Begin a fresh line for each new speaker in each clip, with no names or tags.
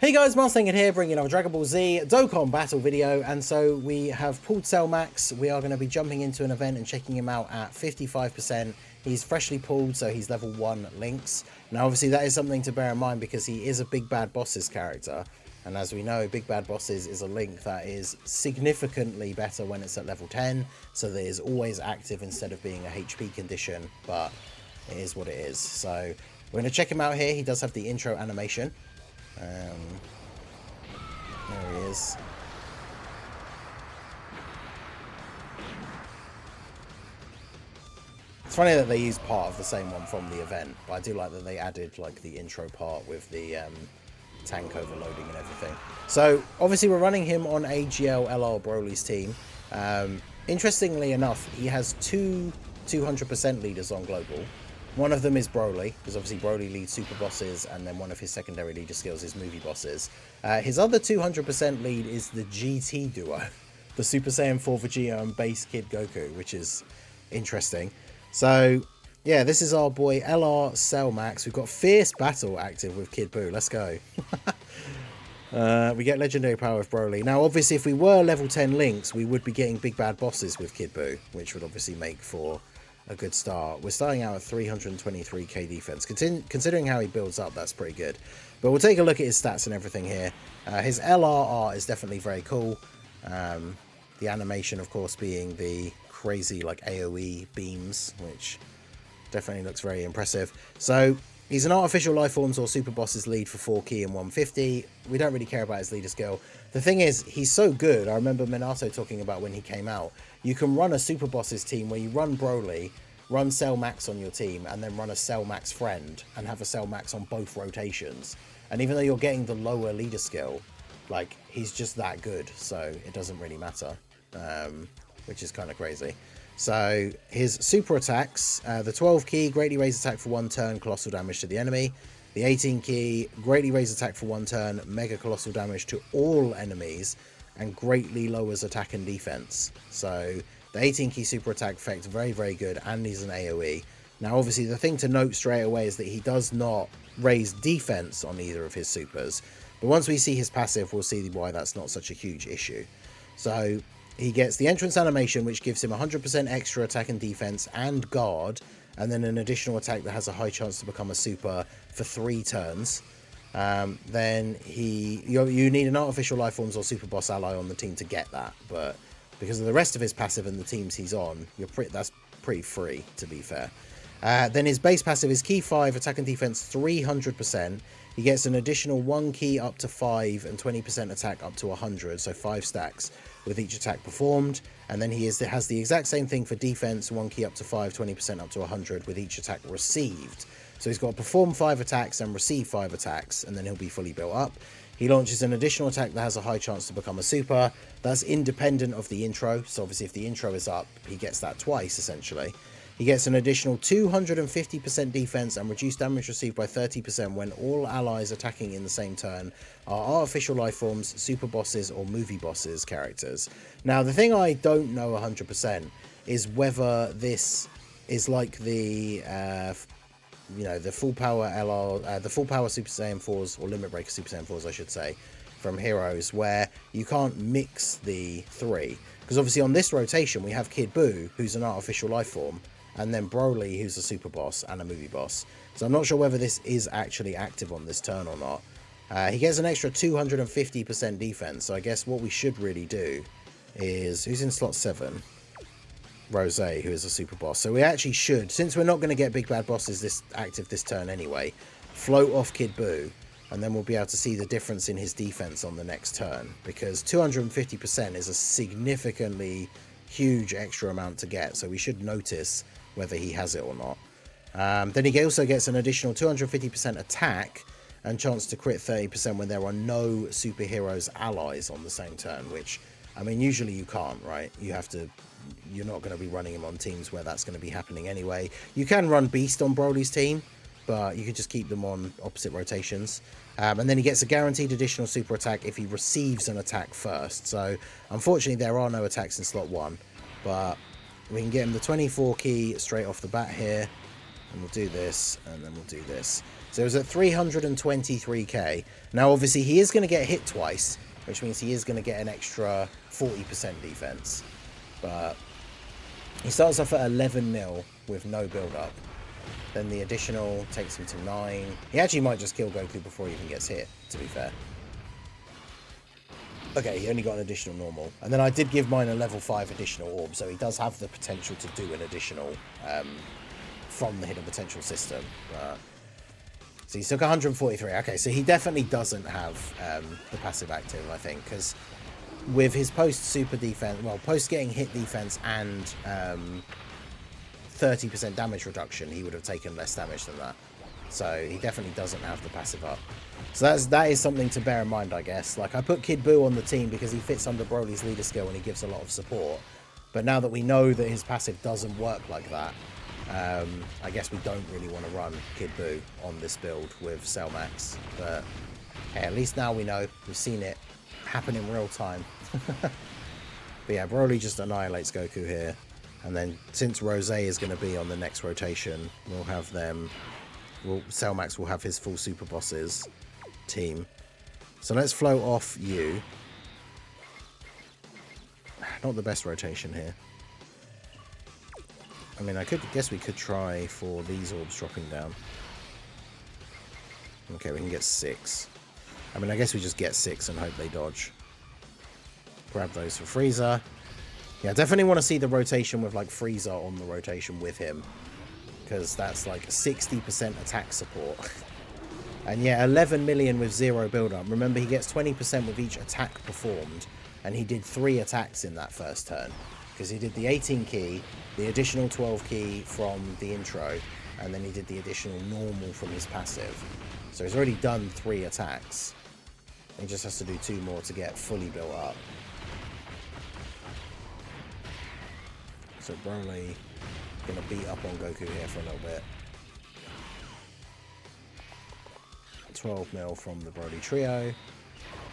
Hey guys, Marslinger here, bringing another Dragon Ball Z Dokkan battle video, and so we have pulled Cell Max. We are going to be jumping into an event and checking him out at 55%. He's freshly pulled, so he's level 1 Lynx. Now obviously that is something to bear in mind because he is a Big Bad Bosses character, and as we know, Big Bad Bosses is a Link that is significantly better when it's at level 10, so that it is always active instead of being a HP condition, but it is what it is. So we're going to check him out here. He does have the intro animation. There he is. It's funny that they use part of the same one from the event, but I do like that they added like the intro part with the tank overloading and everything. So obviously we're running him on AGL LR Broly's team. Interestingly enough, he has two 200% leaders on global. One of them is Broly, because obviously Broly leads super bosses, and then one of his secondary leader skills is movie bosses. His other 200% lead is the GT duo, the Super Saiyan 4 Vegeta and base Kid Goku, which is interesting. So yeah, this is our boy LR Cell Max. We've got Fierce Battle active with Kid Buu. Let's go. We get Legendary Power with Broly. Now obviously if we were level 10 Lynx, we would be getting Big Bad Bosses with Kid Buu, which would obviously make for a good start. We're starting out at 323k defense. Considering how he builds up, that's pretty good. But we'll take a look at his stats and everything here. His LR art is definitely very cool. The animation, of course, being the crazy like AoE beams, which definitely looks very impressive. So he's an Artificial Life Forms or Super Bosses lead for 4 key and 150. We don't really care about his leader skill. The thing is, he's so good. I remember Minato talking about when he came out, you can run a Super Bosses team where you run Broly, run Cell Max on your team, and then run a Cell Max friend, and have a Cell Max on both rotations. And even though you're getting the lower leader skill, like, he's just that good, so it doesn't really matter, which is kind of crazy. So his super attacks, the 12 key, greatly raise attack for 1 turn, colossal damage to the enemy. The 18 key, greatly raise attack for 1 turn, mega colossal damage to all enemies, and greatly lowers attack and defense. So the 18 key super attack effect, very, very good, and he's an AoE. Now obviously the thing to note straight away is that he does not raise defense on either of his supers, but once we see his passive, we'll see why that's not such a huge issue. So he gets the entrance animation, which gives him 100% extra attack and defense and guard, and then an additional attack that has a high chance to become a super for 3 turns. Then you need an Artificial Life Forms or Super Boss ally on the team to get that, but because of the rest of his passive and the teams he's on, that's pretty free, to be fair. Then his base passive is key 5, attack and defense 300%. He gets an additional 1 key up to 5 and 20% attack up to 100, so 5 stacks with each attack performed. And then he has the exact same thing for defense, 1 key up to 5, 20% up to 100 with each attack received. So he's got to perform 5 attacks and receive 5 attacks, and then he'll be fully built up. He launches an additional attack that has a high chance to become a super. That's independent of the intro, so obviously if the intro is up, he gets that twice, essentially. He gets an additional 250% defense and reduced damage received by 30% when all allies attacking in the same turn are Artificial Life Forms, Super Bosses, or Movie Bosses characters. Now, the thing I don't know 100% is whether this is like the the full power LR, the full power Super Saiyan 4s, or Limit Breaker Super Saiyan 4s, I should say, from Heroes, where you can't mix the 3. Because obviously on this rotation, we have Kid Buu, who's an Artificial Life Form, and then Broly, who's a Super Boss and a Movie Boss. So I'm not sure whether this is actually active on this turn or not. He gets an extra 250% defense, so I guess what we should really do is... Who's in slot 7? Rose, who is a Super Boss. So we actually should, since we're not going to get Big Bad Bosses active this turn anyway, float off Kid Buu, and then we'll be able to see the difference in his defense on the next turn, because 250% is a significantly huge extra amount to get, so we should notice whether he has it or not. Then he also gets an additional 250% attack and chance to crit 30% when there are no superheroes allies on the same turn, which, I mean, usually you can't, right? You're not going to be running him on teams where that's going to be happening anyway. You can run Beast on Broly's team, but you could just keep them on opposite rotations. And then he gets a guaranteed additional super attack if he receives an attack first. So unfortunately there are no attacks in slot 1, but we can get him the 24 key straight off the bat here, and we'll do this, and then we'll do this. So it was at 323k. Now, obviously, he is going to get hit twice, which means he is going to get an extra 40% defense. But he starts off at 11 mil with no build-up. Then the additional takes him to 9. He actually might just kill Goku before he even gets hit, to be fair. Okay, he only got an additional normal. And then I did give mine a level 5 additional orb, so he does have the potential to do an additional from the hidden potential system. So he took 143. Okay, so he definitely doesn't have the passive active, I think, because with his post-super defense, well, post-getting hit defense and 30% damage reduction, he would have taken less damage than that. So he definitely doesn't have the passive up. So that is something to bear in mind, I guess. Like, I put Kid Buu on the team because he fits under Broly's leader skill and he gives a lot of support. But now that we know that his passive doesn't work like that, I guess we don't really want to run Kid Buu on this build with Cell Max. But hey, at least now we know. We've seen it happen in real time. But yeah, Broly just annihilates Goku here. And then since Rose is going to be on the next rotation, we'll have them... Well, Cell Max will have his full Super Bosses team. So let's float off you. Not the best rotation here. I mean, guess we could try for these orbs dropping down. Okay, we can get 6. I mean, I guess we just get 6 and hope they dodge. Grab those for Frieza. Yeah, I definitely want to see the rotation with, like, Frieza on the rotation with him. Because that's, like, 60% attack support. And yeah, 11 million with 0 build-up. Remember, he gets 20% with each attack performed. And he did 3 attacks in that first turn. Because he did the 18 key, the additional 12 key from the intro, and then he did the additional normal from his passive. So he's already done 3 attacks. He just has to do 2 more to get fully built up. So Broly gonna beat up on Goku here for a little bit. 12 mil from the Broly trio.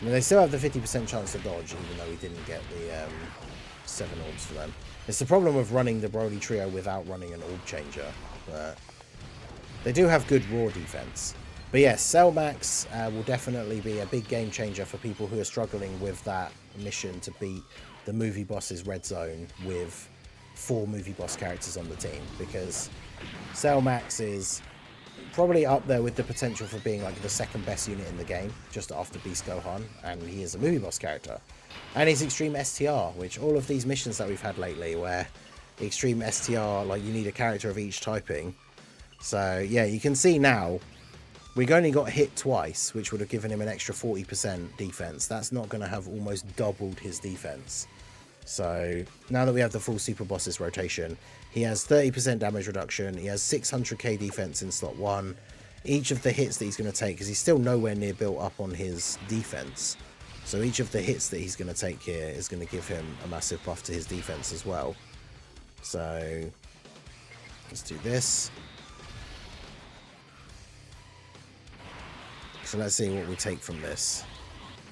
I mean, they still have the 50% chance to dodge, even though we didn't get the 7 orbs for them. It's the problem of running the Broly trio without running an orb changer. But they do have good raw defense. But yes, Cell Max will definitely be a big game changer for people who are struggling with that mission to beat the movie boss's red zone with 4 movie boss characters on the team. Because Cell Max is probably up there with the potential for being like the second best unit in the game, just after Beast Gohan, and he is a movie boss character. And he's Extreme STR, which all of these missions that we've had lately, where Extreme STR, like, you need a character of each typing. So yeah, you can see now, we only got hit twice, which would have given him an extra 40% defense. That's not going to have almost doubled his defense. So now that we have the full Super Bosses rotation, he has 30% damage reduction. He has 600k defense in slot 1. Each of the hits that he's going to take, because he's still nowhere near built up on his defense. So each of the hits that he's going to take here is going to give him a massive buff to his defense as well. So let's do this. So let's see what we take from this.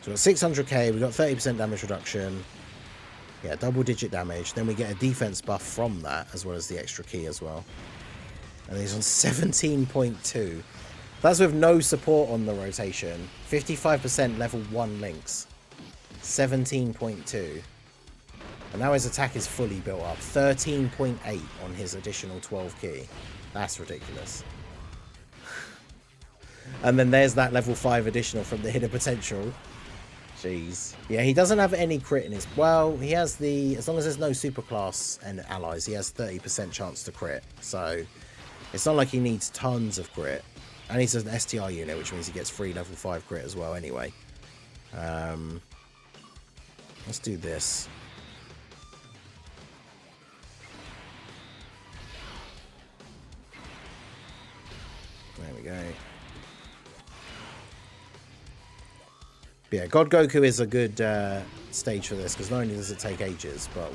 So we've got 600k, we got 30% damage reduction. Yeah, double digit damage. Then we get a defense buff from that, as well as the extra key as well. And he's on 17.2. That's with no support on the rotation. 55% level 1 links. 17.2. And now his attack is fully built up. 13.8 on his additional 12 key. That's ridiculous. And then there's that level 5 additional from the hidden potential. Jeez. Yeah, he doesn't have any crit in his... Well, he has the... As long as there's no superclass and allies, he has 30% chance to crit. So it's not like he needs tons of crit. And he's an STR unit, which means he gets free level 5 crit as well anyway. Let's do this. There we go. But yeah, God Goku is a good stage for this, because not only does it take ages, but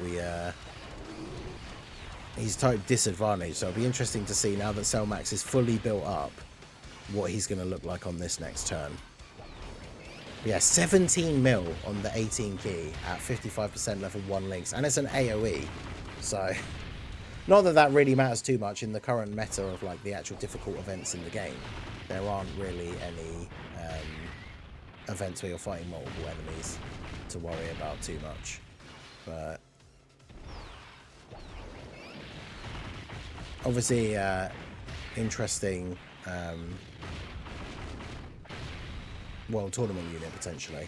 he's type disadvantaged, so it'll be interesting to see, now that Cell Max is fully built up, what he's going to look like on this next turn. But yeah, 17 mil on the 18 key at 55% level 1 links, and it's an AoE, so not that that really matters too much in the current meta of like the actual difficult events in the game. there aren't really any events where you're fighting multiple enemies to worry about too much. But obviously, interesting World Tournament unit potentially.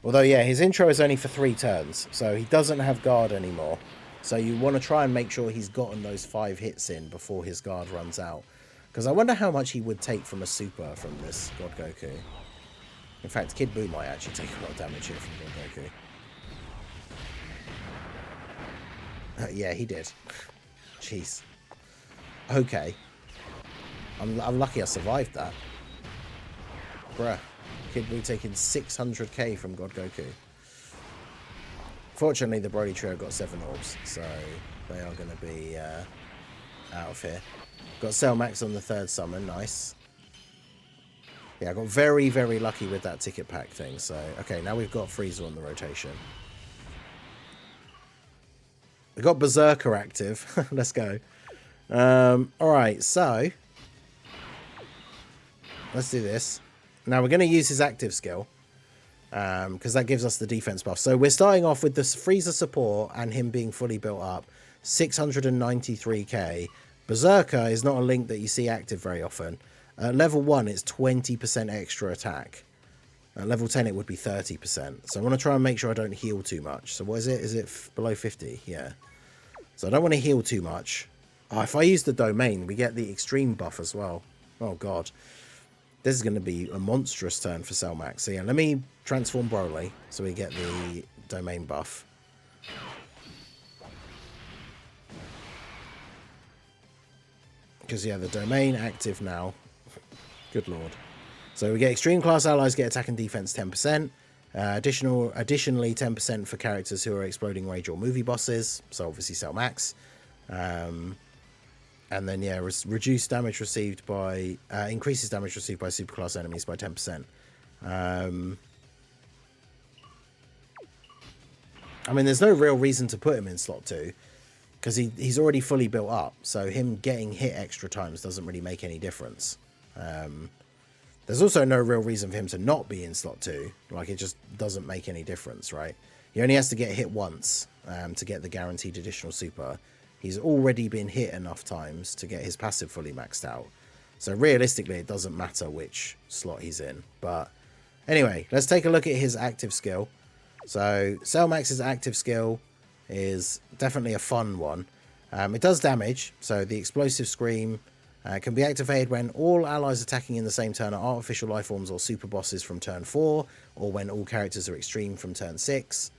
Although, yeah, his intro is only for 3 turns, so he doesn't have guard anymore. So you want to try and make sure he's gotten those 5 hits in before his guard runs out. Because I wonder how much he would take from a super from this God Goku. In fact, Kid Buu might actually take a lot of damage here from God Goku. Yeah, he did. Jeez. Okay. I'm lucky I survived that. Bruh. Kid Buu taking 600k from God Goku. Fortunately, the Broly trio got 7 orbs, so they are going to be out of here. Got Cell Max on the 3rd summon, nice. Yeah, I got very, very lucky with that ticket pack thing. So, okay, now we've got Frieza on the rotation. We got Berserker active. Let's go. Alright, so let's do this. Now we're going to use his active skill. Because that gives us the defense buff. So we're starting off with this Frieza support and him being fully built up. 693k. Berserker is not a link that you see active very often. Level 1, it's 20% extra attack. Level 10, it would be 30%. So I want to try and make sure I don't heal too much. So what is it? Is it below 50? Yeah. So I don't want to heal too much. Oh, if I use the domain, we get the extreme buff as well. Oh, God. This is going to be a monstrous turn for Cell Max. So yeah, let me transform Broly so we get the domain buff. Because yeah, the domain active now. Good lord. So we get extreme class allies get attack and defense 10%. Additionally 10% for characters who are exploding rage or movie bosses. So obviously Cell Max. And then, yeah, reduced damage received by... increases damage received by superclass enemies by 10%. I mean, there's no real reason to put him in slot 2. Because he's already fully built up. So him getting hit extra times doesn't really make any difference. There's also no real reason for him to not be in slot 2. Like, it just doesn't make any difference, right? He only has to get hit once to get the guaranteed additional super. He's already been hit enough times to get his passive fully maxed out. So realistically, it doesn't matter which slot he's in. But anyway, let's take a look at his active skill. So Cell Max's active skill is definitely a fun one. It does damage. So the Explosive Scream can be activated when all allies attacking in the same turn are artificial life forms or super bosses from turn 4. Or when all characters are extreme from turn 6.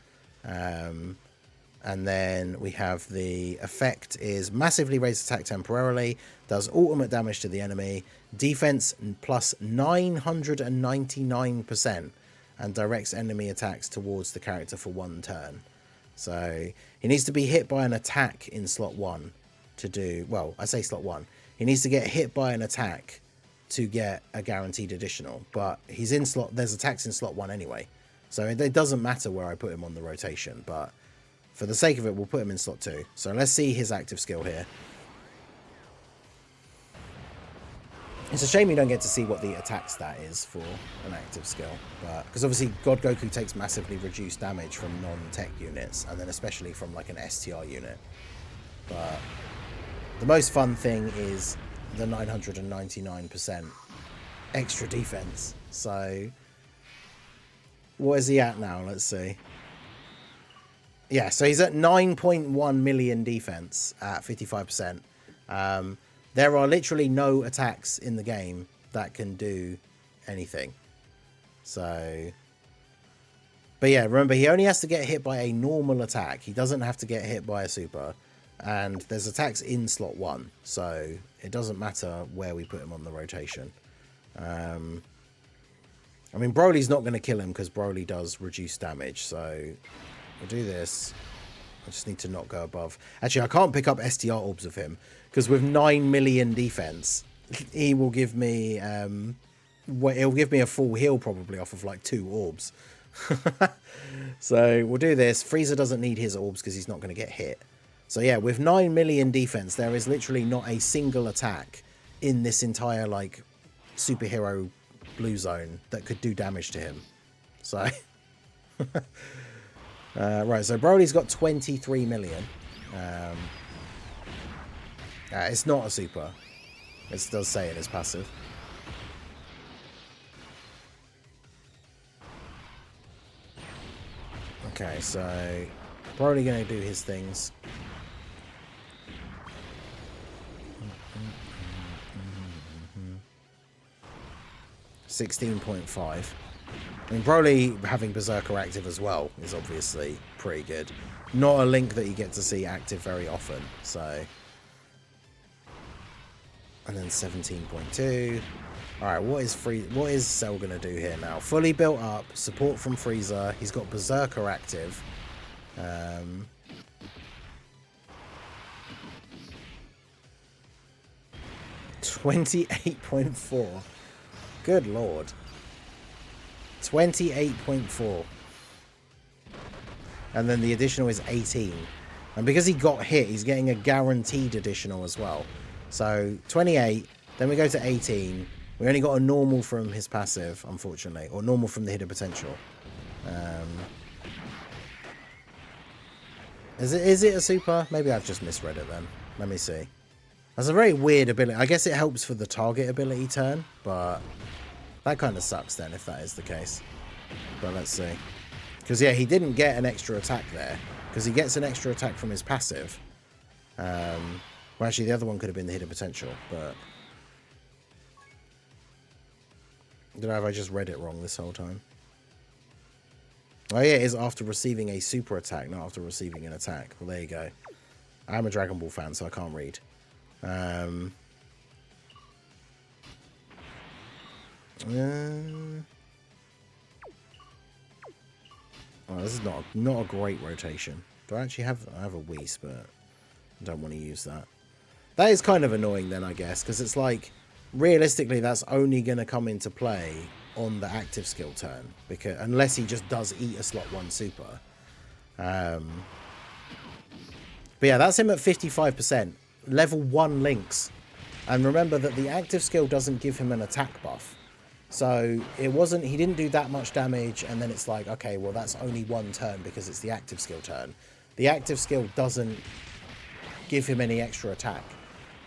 And then we have the effect is massively raised attack temporarily, does ultimate damage to the enemy, defense plus 999%, and directs enemy attacks towards the character for 1 turn. So he needs to be hit by an attack in slot 1 to do, well, I say slot 1. He needs to get hit by an attack to get a guaranteed additional, but he's in slot, there's attacks in slot 1 anyway. So it doesn't matter where I put him on the rotation, but for the sake of it, we'll put him in slot 2. So let's see his active skill here. It's a shame you don't get to see what the attack stat is for an active skill. Because obviously God Goku takes massively reduced damage from non-tech units. And then especially from like an STR unit. But the most fun thing is the 999% extra defense. So what is he at now? Let's see. Yeah, so he's at 9.1 million defense at 55%. There are literally no attacks in the game that can do anything. So, but yeah, remember, he only has to get hit by a normal attack. He doesn't have to get hit by a super. And there's attacks in slot 1. So it doesn't matter where we put him on the rotation. I mean, Broly's not going to kill him because Broly does reduce damage. So we'll do this. I just need to not go above. Actually, I can't pick up STR orbs of him because with 9 million defense, he will give me he'll give me a full heal probably off of like 2 orbs. So we'll do this. Frieza doesn't need his orbs because he's not going to get hit. So yeah, with 9 million defense, there is literally not a single attack in this entire like superhero blue zone that could do damage to him. So, right, so Broly's got 23 million. It's not a super. It does say it is passive. Okay, so Broly going to do his things. 16.5. I mean, Broly having Berserker active as well is obviously pretty good. Not a link that you get to see active very often, so. And then 17.2. Alright, what is Cell going to do here now? Fully built up, support from Frieza. He's got Berserker active. 28.4. Good lord. 28.4. And then the additional is 18. And because he got hit, he's getting a guaranteed additional as well. So 28, then we go to 18. We only got a normal from his passive, unfortunately. Or normal from the hidden potential. Is it a super? Maybe I've just misread it then. Let me see. That's a very weird ability. I guess it helps for the target ability turn, but that kind of sucks then if that is the case. But let's see. Because, yeah, he didn't get an extra attack there. Because he gets an extra attack from his passive. Well, actually, the other one could have been the hidden potential, but I don't know if I just read it wrong this whole time. Oh, yeah, it is after receiving a super attack, not after receiving an attack. Well, there you go. I'm a Dragon Ball fan, so I can't read. Oh, this is not a great rotation. Do I actually have... I have a Whis, but I don't want to use that. That is kind of annoying then, I guess, because it's like, realistically, that's only going to come into play on the active skill turn, because unless he just does eat a slot 1 super. But yeah, that's him at 55%. Level 1 links. And remember that the active skill doesn't give him an attack buff. So it wasn't, he didn't do that much damage, and then it's like, okay, well, that's only 1 turn because it's the active skill turn. The active skill doesn't give him any extra attack.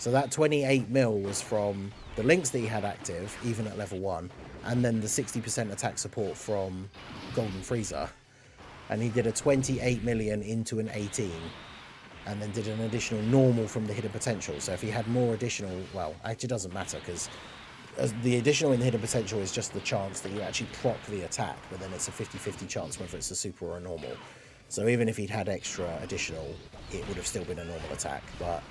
So that 28 mil was from the links that he had active, even at level 1, and then the 60% attack support from Golden Frieza. And he did a 28 million into an 18, and then did an additional normal from the hidden potential. So if he had more additional, well, actually doesn't matter, because the additional in the hidden potential is just the chance that you actually proc the attack, but then it's a 50-50 chance whether it's a super or a normal. So even if he'd had extra additional, it would have still been a normal attack. But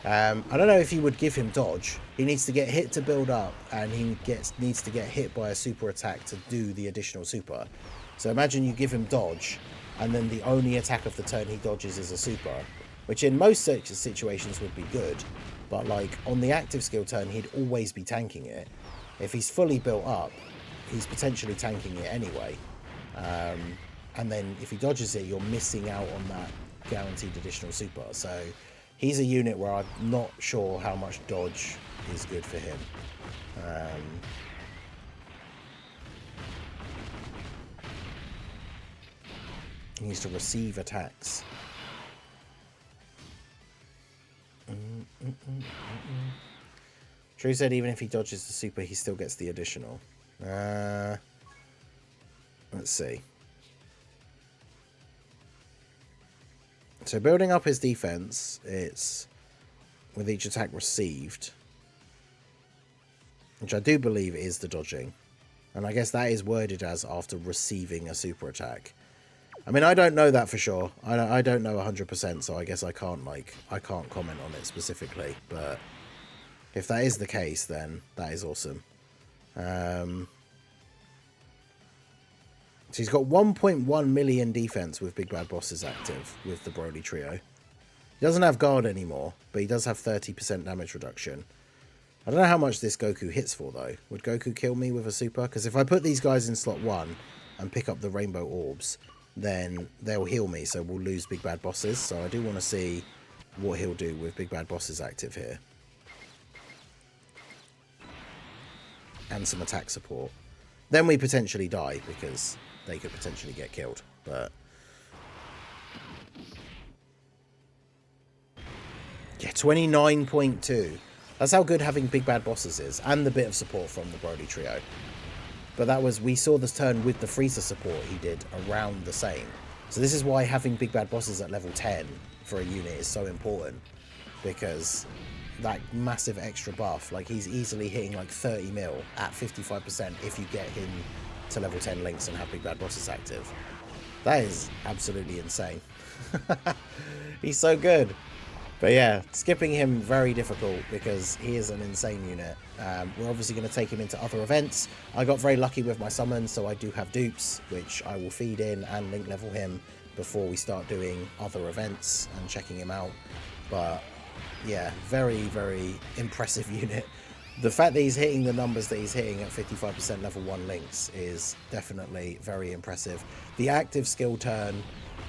I don't know if you would give him dodge. He needs to get hit to build up, and he needs to get hit by a super attack to do the additional super. So imagine you give him dodge, and then the only attack of the turn he dodges is a super, which in most situations would be good, but like on the active skill turn, he'd always be tanking it. If he's fully built up, he's potentially tanking it anyway. And then if he dodges it, you're missing out on that guaranteed additional super. So he's a unit where I'm not sure how much dodge is good for him. He needs to receive attacks. True said even if he dodges the super, he still gets the additional. Let's see. So building up his defense, it's with each attack received, which I do believe is the dodging. And I guess that is worded as after receiving a super attack. I mean, I don't know that for sure. I don't know 100%, so I guess I can't comment on it specifically. But if that is the case, then that is awesome. So he's got 1.1 million defense with Big Bad Bosses active with the Broly trio. He doesn't have guard anymore, but he does have 30% damage reduction. I don't know how much this Goku hits for, though. Would Goku kill me with a super? Because if I put these guys in slot 1 and pick up the rainbow orbs, then they'll heal me, so we'll lose Big Bad Bosses. So I do want to see what he'll do with Big Bad Bosses active here. and some attack support. Then we potentially die because they could potentially get killed. But yeah, 29.2. That's how good having big bad bosses is, and the bit of support from the Brody trio. But that was, we saw this turn with the Frieza support he did around the same. So this is why having big bad bosses at level 10 for a unit is so important, because that massive extra buff, like he's easily hitting like 30 mil at 55% if you get him to level 10 links and have big bad bosses active. That is absolutely insane. He's so good. But yeah, skipping him very difficult because he is an insane unit. We're obviously going to take him into other events. I got very lucky with my summons, so I do have dupes, which I will feed in and link level him before we start doing other events and checking him out. But yeah, very, very impressive unit. The fact that he's hitting the numbers that he's hitting at 55% level 1 links is definitely very impressive. The active skill turn,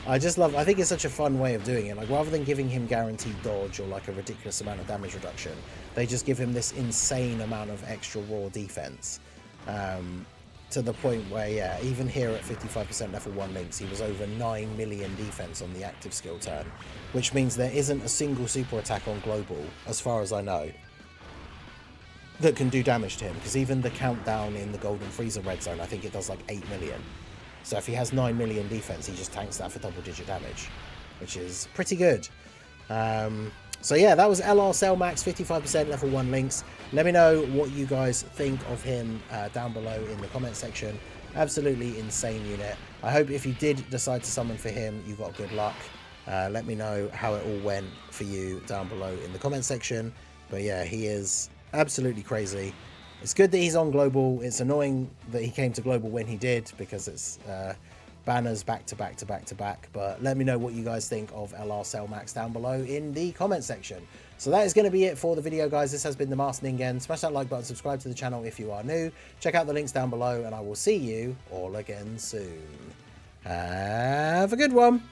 I think it's such a fun way of doing it. Like, rather than giving him guaranteed dodge or like a ridiculous amount of damage reduction, they just give him this insane amount of extra raw defense. To the point where, yeah, even here at 55% level 1 links, he was over 9 million defense on the active skill turn, which means there isn't a single super attack on global, as far as I know, that can do damage to him, because even the countdown in the Golden Freezer red zone, I think it does like 8 million. So if he has 9 million defense, he just tanks that for double-digit damage, which is pretty good. So yeah, that was LR Cell Max, 55% level 1 links. Let me know what you guys think of him down below in the comment section. Absolutely insane unit. I hope if you did decide to summon for him, you got good luck. Let me know how it all went for you down below in the comment section. But yeah, he is absolutely crazy. It's good that he's on global. It's annoying that he came to global when he did, because it's banners back to back to back to back. But let me know what you guys think of LR Cell Max down below in the comment section. So that is going to be it for the video, guys. This has been the Master Ningen. Smash that like button, subscribe to the channel if you are new. Check out the links down below, and I will see you all again soon. Have a good one.